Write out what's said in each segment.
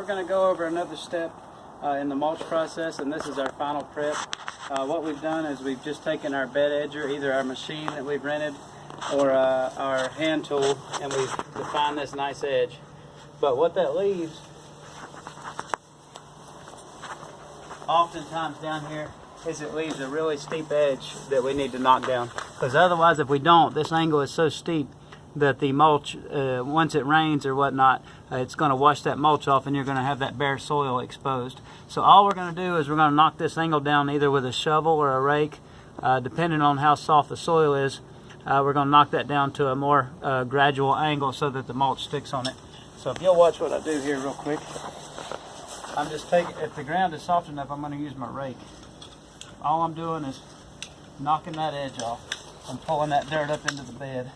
we're going to go over another step in the mulch process, and this is our final prep. What we've done is we've just taken our bed edger, either our machine that we've rented or our hand tool, and we've defined this nice edge. But what that leaves, oftentimes down here, is it leaves a really steep edge that we need to knock down. Because otherwise, if we don't, this angle is so steep that the mulch, once it rains or whatnot, it's going to wash that mulch off and you're going to have that bare soil exposed. So all we're going to do is we're going to knock this angle down either with a shovel or a rake, depending on how soft the soil is. We're going to knock that down to a more gradual angle so that the mulch sticks on it. So if you'll watch what I do here real quick. I'm just taking, if the ground is soft enough, I'm going to use my rake. All I'm doing is knocking that edge off. I'm pulling that dirt up into the bed.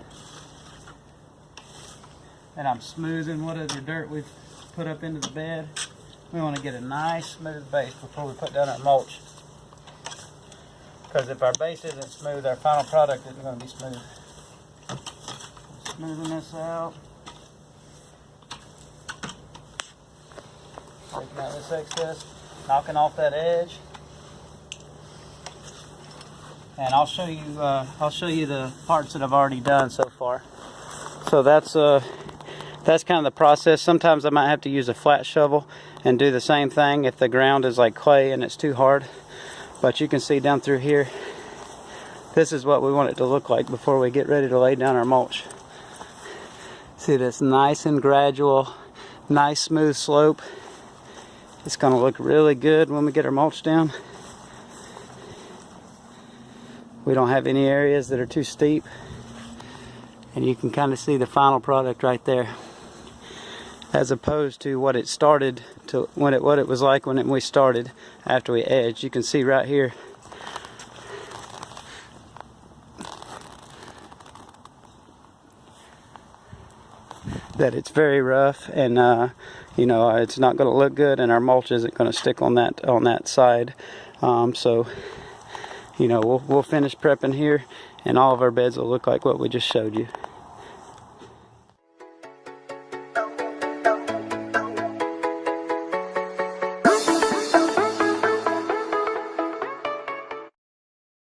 And I'm smoothing whatever dirt we've put up into the bed. We want to get a nice smooth base before we put down our mulch. Because if our base isn't smooth, our final product isn't going to be smooth. Smoothing this out. Taking out this excess, knocking off that edge. And I'll show you the parts that I've already done so far. So that's kind of the process. Sometimes I might have to use a flat shovel and do the same thing if the ground is like clay and it's too hard. But you can see down through here, this is what we want it to look like before we get ready to lay down our mulch. See this nice and gradual, nice smooth slope. It's going to look really good when we get our mulch down. We don't have any areas that are too steep. And you can kind of see the final product right there. As opposed to what it started to what it was like when we started after we edged. You can see right here that it's very rough, and you know, it's not going to look good, and our mulch isn't going to stick on that side. So you know, we'll finish prepping here, and all of our beds will look like what we just showed you.